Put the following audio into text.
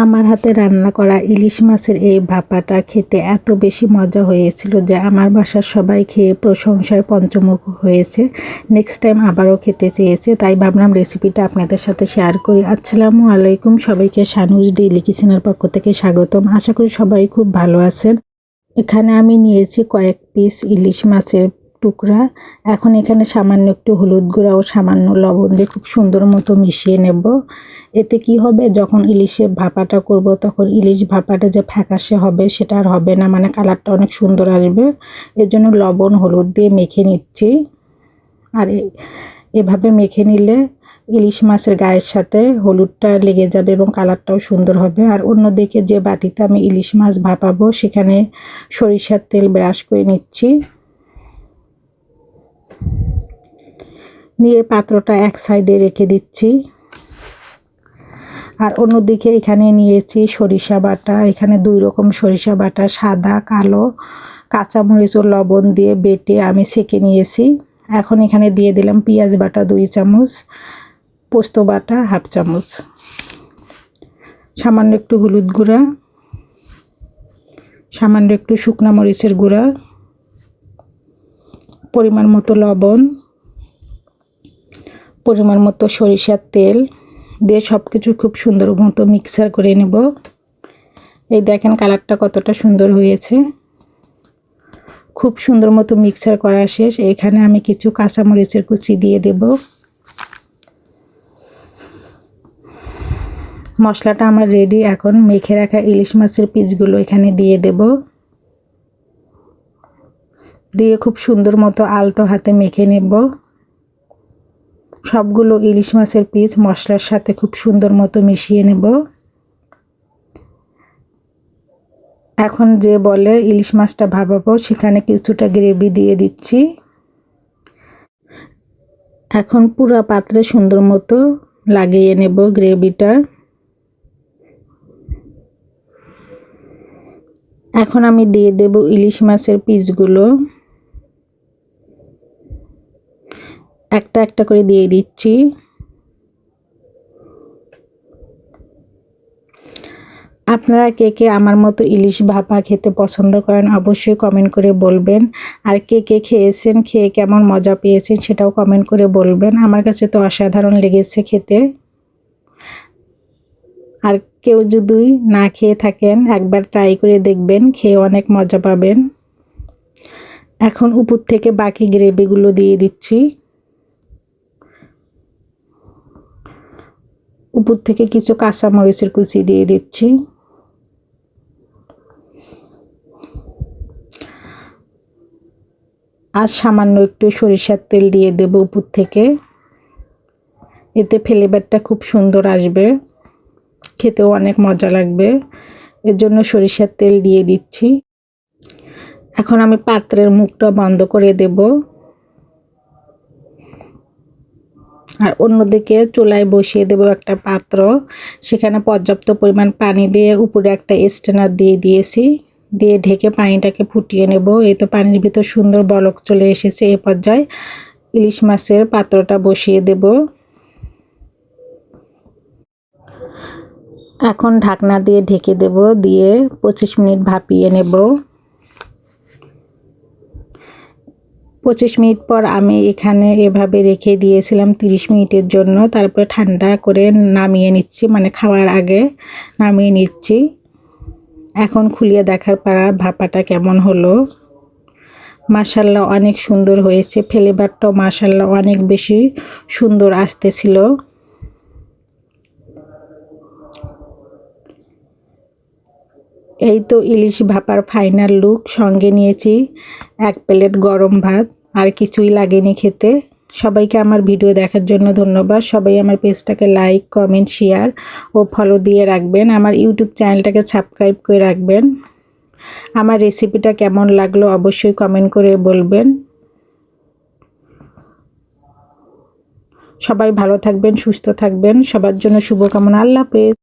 আমার হাতে রান্না করা ইলিশ মাছের এই ভাপাটা খেতে এত বেশি মজা হয়েছিল যে আমার বাসার সবাই খেয়ে প্রশংসায় পঞ্চমুখ হয়েছে। নেক্সট টাইম আবারও খেতে চেয়েছে, তাই ভাবলাম রেসিপিটা আপনাদের সাথে শেয়ার করি। আসসালামু আলাইকুম, সবাইকে শানুজ ডেইলি কিচেনের পক্ষ থেকে স্বাগতম। আশা করি সবাই খুব ভালো আছেন। এখানে আমি নিয়েছি কয়েক পিস ইলিশ মাছের টুকরা। এখন এখানে সামান্য একটু হলুদ গুঁড়া ও সামান্য লবণ দিয়ে খুব সুন্দর মতো মিশিয়ে নেব। এতে কি হবে, যখন ইলিশের ভাপাটা করব তখন ইলিশ ভাপাটা যে ফ্যাকাশে হবে সেটা আর হবে না, মানে কালারটা অনেক সুন্দর আসবে। এর জন্য লবণ হলুদ দিয়ে মেখে নিচ্ছি। আর এভাবে মেখে নিলে ইলিশ মাছের গায়ের সাথে হলুদটা লেগে যাবে এবং কালারটাও সুন্দর হবে। আর অন্যদিকে যে বাটিতে আমি ইলিশ মাছ ভাপাবো সেখানে সরিষার তেল ব্রাশ করে নিচ্ছি। নিয়ে পাত্রটা এক সাইডে রেখে দিচ্ছি। আর অন্যদিকে এখানে নিয়েছি সরিষা বাটা। এখানে 2 রকম সরিষা বাটা, সাদা কালো, কাঁচামরিচ ও লবণ দিয়ে বেটে আমি সেঁকে নিয়েছি। এখন এখানে দিয়ে দিলাম পেঁয়াজ বাটা 2 চামচ, পোস্ত বাটা 1/2 চামচ, সামান্য একটু হলুদ গুঁড়া, সামান্য একটু শুকনা মরিচের গুঁড়া, পরিমাণ মতো লবণ, পরিমাণ মতো সরিষার তেল দিয়ে সব কিছু খুব সুন্দর মতো মিক্সার করে নেব। এই দেখেন কালারটা কতটা সুন্দর হয়েছে। খুব সুন্দর মতো মিক্সার করা শেষ। এখানে আমি কিছু কাঁচামরিচের কুচি দিয়ে দেব। মশলাটা আমার রেডি। এখন মেখে রাখা ইলিশ মাছের পিসগুলো এখানে দিয়ে দেব। দিয়ে খুব সুন্দর মতো আলতো হাতে মেখে নেব। সবগুলো ইলিশ মাছের পিস মশলার সাথে খুব সুন্দর মতো মিশিয়ে নেব। এখন যে বলে ইলিশ মাছটা ভাপাবো সেখানে কিছুটা গ্রেভি দিয়ে দিচ্ছি। এখন পুরো পাত্রে সুন্দর মতো লাগিয়ে নেব গ্রেভিটা। এখন আমি দিয়ে দেব ইলিশ মাছের পিসগুলো, একটা একটা করে দিয়ে দিচ্ছি। আপনারা কে কে আমার মতো ইলিশ ভাপা খেতে পছন্দ করেন অবশ্যই কমেন্ট করে বলবেন। আর কে কে খেয়েছেন, খেয়ে কেমন মজা পেয়েছেন সেটাও কমেন্ট করে বলবেন। আমার কাছে তো অসাধারণ লেগেছে খেতে। আর কেউ যদি না খেয়ে থাকেন একবার ট্রাই করে দেখবেন, খেয়ে অনেক মজা পাবেন। এখন উপর থেকে বাকি গ্রেভিগুলো দিয়ে দিচ্ছি। উপর থেকে কিছু কাঁচামরিচের কুচি দিয়ে দিচ্ছি। আর সামান্য একটু সরিষার তেল দিয়ে দেব উপর থেকে। এতে ফ্লেভারটা খুব সুন্দর আসবে, খেতেও অনেক মজা লাগবে। এর জন্য সরিষার তেল দিয়ে দিচ্ছি। এখন আমি পাত্রের মুখটা বন্ধ করে দেব। আর অন্যদিকে চুলায় বসিয়ে দেব একটা পাত্র। সেখানে পর্যাপ্ত পরিমাণ পানি দিয়ে উপরে একটা স্ট্যানার দিয়ে দিয়েছি। দিয়ে ঢেকে পানিটাকে ফুটিয়ে নেব। এই তো পানির ভিতর সুন্দর বলক চলে এসেছে। এই পর্যায়ে ইলিশ মাছের পাত্রটা বসিয়ে দেব। এখন ঢাকনা দিয়ে ঢেকে দেব, দিয়ে 25 মিনিট ভাপিয়ে নেব। 25 মিনিট পর আমি এখানে এভাবে রেখে দিয়েছিলাম 30 মিনিটের জন্য। তারপরে ঠান্ডা করে নামিয়ে নিচ্ছি, মানে খাওয়ার আগে নামিয়ে নিচ্ছি। এখন খুলিয়ে দেখার পর ভাপাটা কেমন হলো। মাশাআল্লাহ অনেক সুন্দর হয়েছে। ফ্লেভারটাও মাশাআল্লাহ অনেক বেশি সুন্দর আসতেছিল। এই তো ইলিশ ভাপার ফাইনাল লুক। সঙ্গে নিয়েছি 1 প্লেট গরম ভাত, আর কিছুই লাগেনি খেতে। সবাইকে আমার ভিডিও দেখার জন্য ধন্যবাদ। সবাই আমার পেজটাকে লাইক, কমেন্ট, শেয়ার ও ফলো দিয়ে রাখবেন। আমার ইউটিউব চ্যানেলটাকে সাবস্ক্রাইব করে রাখবেন। আমার রেসিপিটা কেমন লাগলো অবশ্যই কমেন্ট করে বলবেন। সবাই ভালো থাকবেন, সুস্থ থাকবেন। সবার জন্য শুভকামনা। আল্লাহ হাফেজ।